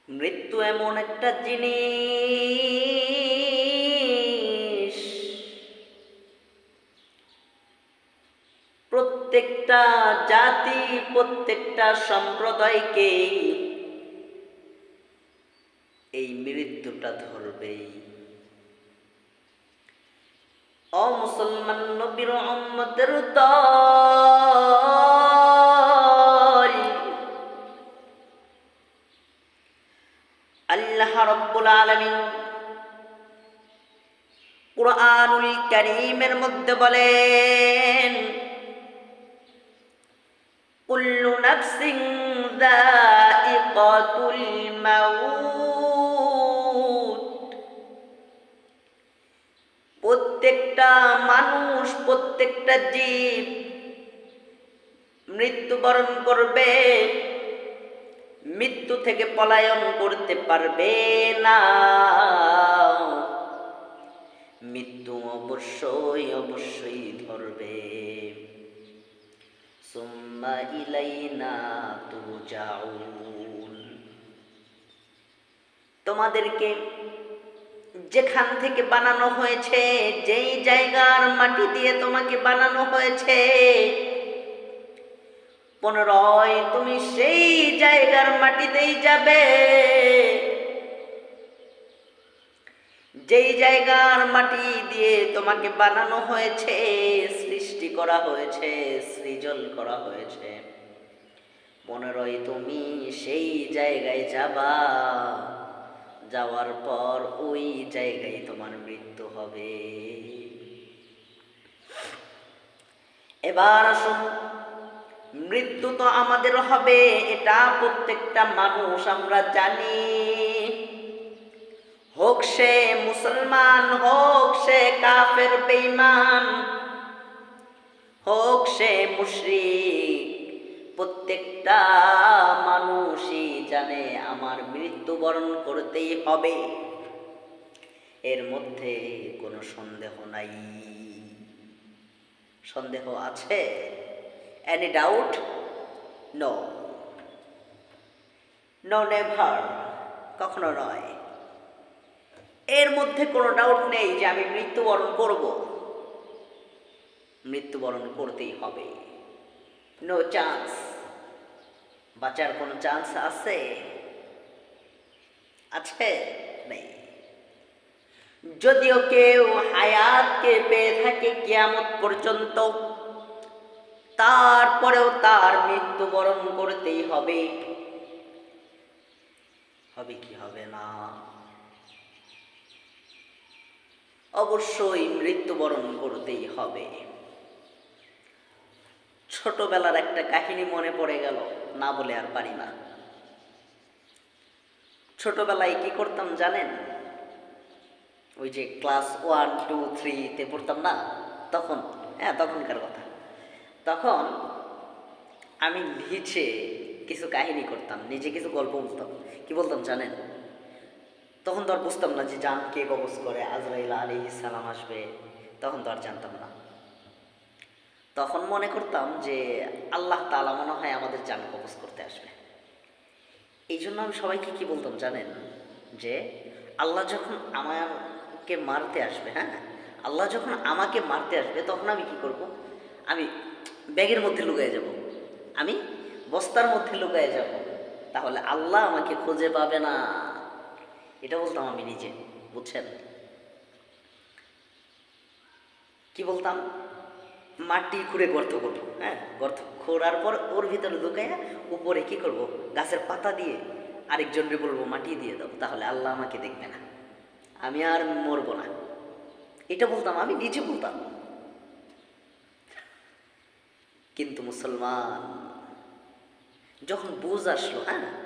মৃত্যু এমন একটা জিনিস, প্রত্যেকটা জাতি প্রত্যেকটা সম্প্রদায়কে এই মৃত্যুটা ধরবেই। মুসলমান নবীর উম্মতের দল, আল্লাহ রাব্বুল আলামিন কুরআনুল কারীমের মধ্যে বলেন, কুল্লু নাফসিন যায়িকাতুল মাউত। প্রত্যেকটা মানুষ, প্রত্যেকটা জীব মৃত্যুবরণ করবে, মৃত্যু থেকে পলায়ন করতে পারবে না। মৃত্যু অবশ্যই অবশ্যই ধরবে। সুম্মা ইলাইনা তুরজাউন। তোমাদেরকে যেখান থেকে বানানো হয়েছে, যেই জায়গার মাটি দিয়ে তোমাকে বানানো হয়েছে, পুনরায় তুমি সেই জায়গার মাটিতেই যাবে। যেই জায়গার মাটি দিয়ে তোমাকে বানানো হয়েছে, সৃষ্টি করা হয়েছে, সৃজন করা হয়েছে, পুনরায় তুমি সেই জায়গায় যাবা। যাওয়ার পর ওই জায়গায় তোমার মৃত্যু হবে। এবার আসুন, মৃত্যু তো আমাদের হবে, এটা প্রত্যেকটা মানুষ আমরা জানি। হোক সে মুসলমান, হোক সে কাফের বেঈমান, হোক সে মুশরিক, প্রত্যেকটা মানুষই জানে আমার মৃত্যুবরণ করতেই হবে। এর মধ্যে কোনো সন্দেহ নাই। সন্দেহ আছে? Any doubt? No, no, never, কখনো নয়। এর মধ্যে কোনো ডাউট নেই যে আমি মৃত্যুবরণ করব। মৃত্যুবরণ করতেই হবে। No chance. বাঁচার কোনো চান্স আছে? আছে? নেই। যদিও কেউ হায়াতকে পেয়ে থাকে কিয়ামত পর্যন্ত, তারপরেও তার মৃত্যুবরণ করতেই হবে। হবে কি হবে না? অবশ্যই মৃত্যুবরণ করতেই হবে। ছোটবেলার একটা কাহিনী মনে পড়ে গেল, না বলে আর পারি না। ছোটবেলায় কি করতাম জানেন? ওই যে ক্লাস 1, 2, 3-তে পড়তাম না, তখন, তখনকার কথা। তখন আমি নিজে কিছু কাহিনী করতাম, নিজে কিছু গল্প বলতাম। কি বলতাম জানেন? তখন তো আর বুঝতাম না যে জান কে কবজ করে, আজরাইল আলাইহিস সালাম আসবে, তখন তো আর জানতাম না। তখন মনে করতাম যে আল্লাহ তাআলা মনে হয় আমাদের জান কবজ করতে আসবে। এই জন্য আমি সবাইকে কি বলতাম জানেন? যে আল্লাহ যখন আমাকে মারতে আসবে, আল্লাহ যখন আমাকে মারতে আসবে, তখন আমি কি করব? আমি ব্যাগের মধ্যে লুকিয়ে যাব, আমি বস্তার মধ্যে লুকিয়ে যাব, তাহলে আল্লাহ আমাকে খুঁজে পাবে না। এটা বলতাম আমি নিজে, বুঝছেন? কি বলতাম? মাটি খুঁড়ে গর্ত করবো, গর্ত খোঁড়ার পর ওর ভিতরে ঢুকাইয়া উপরে কি করব? গাছের পাতা দিয়ে আরেকজনকে বলবো মাটি দিয়ে দাও, তাহলে আল্লাহ আমাকে দেখবে না, আমি আর মরবো না। এটা বলতাম, আমি নিজে বলতাম। কিন্তু মুসলমান যখন বুঝ আসলো,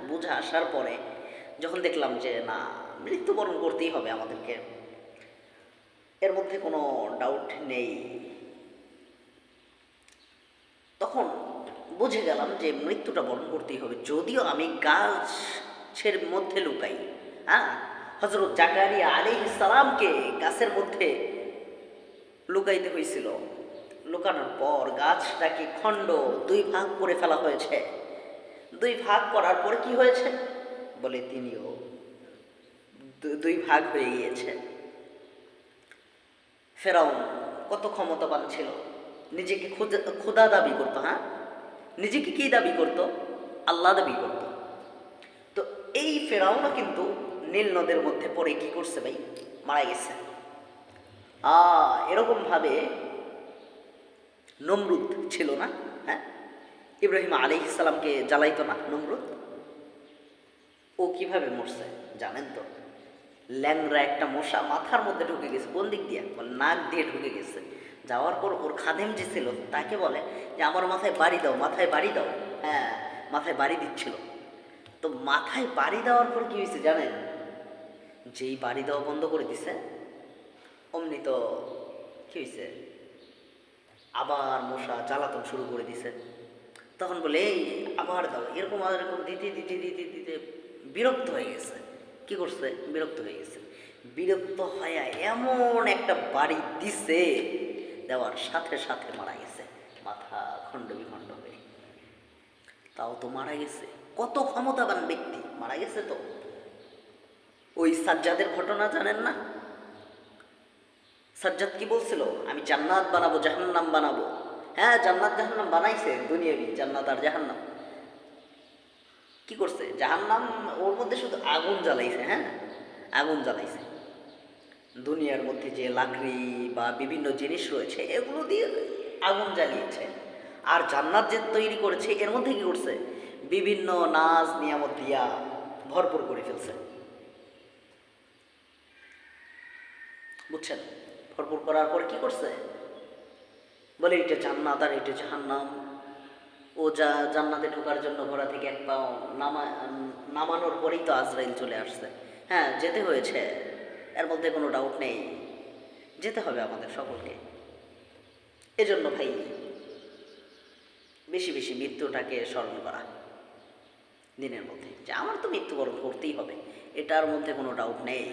বুঝ আসার পরে যখন দেখলাম যে না, মৃত্যুবরণ করতেই হবে আমাদেরকে, এর মধ্যে কোনো ডাউট নেই, তখন বুঝে গেলাম যে মৃত্যুটা বরণ করতেই হবে। যদিও আমি গাছের মধ্যে লুকাই, হযরত জাকারিয়া আলাইহিস সালামকে গাছের মধ্যে লুকাইতে হয়েছিল। লুকানোর পর গাছটাকে খণ্ড 2 ভাগ করে ফেলা হয়েছে। 2 ভাগ করার পর কি হয়েছে? বলে তিনিও দুই ভাগ হয়ে গিয়েছে। ফেরাউন কত ক্ষমতাবান ছিল, নিজেকে খোদা দাবি করতো। হ্যাঁ, নিজেকে কি দাবি করতো? আল্লাহ দাবি করতো। তো এই ফেরাউনও কিন্তু নীল নদের মধ্যে পড়ে কি করছে ভাই? মারা গেছে। এরকমভাবে নমরুদ ছিল না? হ্যাঁ, ইব্রাহিম আলাইহিস সালামকে জ্বালাইতো না নমরুদ? ও কিভাবে মরছে জানেন তো? ল্যাংরা একটা মশা মাথার মধ্যে ঢুকে গেছে। কোন দিক দিয়ে? বলে নাক দিয়ে ঢুকে গেছে। যাওয়ার পর ওর খাদেম যে ছিল তাকে বলে যে আমার মাথায় বাড়ি দাও, মাথায় বাড়ি দাও। হ্যাঁ, মাথায় বাড়ি দিচ্ছিল। তো মাথায় বাড়ি দেওয়ার পর কি হয়েছে জানেন? যেই বাড়ি দেওয়া বন্ধ করে দিছে, অমনি তো কি হয়েছে, আবার মশা জ্বালাতন শুরু করে দিছে। তখন বলে এই আবার দাও, এরকম আর এরকম দিতে দিতে দিতে দিতে বিরক্ত হয়ে গেছে। কি করছে? বিরক্ত হয়ে গেছে। বিরক্ত হয়ে এমন একটা বাড়ি দিছে, দেওয়ার সাথে সাথে মারা গেছে, মাথা খণ্ড বিখণ্ড হয়ে। তাও তো মারা গেছে। কত ক্ষমতাবান ব্যক্তি, মারা গেছে তো। ওই সাজ্জাদের ঘটনা জানেন না? সাজ্জাদ কি বলছিল? আমি জান্নাত বানাবো, জাহান্নাম বানাবো। হ্যাঁ, জান্নাত জাহান্নাম বানাইছে, দুনিয়াবি জান্নাত আর জাহান্নাম। কি করছে? জাহান্নাম ওর মধ্যে শুধু আগুন জ্বালাইছে। হ্যাঁ, আগুন জ্বালাইছে। দুনিয়ার মধ্যে যে লাকড়ি বা বিভিন্ন জিনিস রয়েছে এগুলো দিয়ে আগুন জ্বালিয়েছে। আর জান্নাত যে তৈরি করেছে এর মধ্যে কি করছে? বিভিন্ন নাজ নিয়ামত দিয়া ভরপুর করে ফেলছে। বুঝছেন? ভরপুর করার পর কি করছে? বলে এটা জান্নাত আর এটা জাহান্নাম। ও জান্নাতে ঢোকার জন্য ঘোড়া থেকে এক পা নামানোর পরেই তো আজরাইল চলে আসছে। হ্যাঁ, যেতে হয়েছে, এর মধ্যে কোনো ডাউট নেই, যেতে হবে আমাদের সকলকে। এজন্য ভাই বেশি বেশি মৃত্যুটাকে স্মরণ করা দিনের মধ্যে, যে আমার তো মৃত্যুবরণ করতেই হবে, এটার মধ্যে কোনো ডাউট নেই।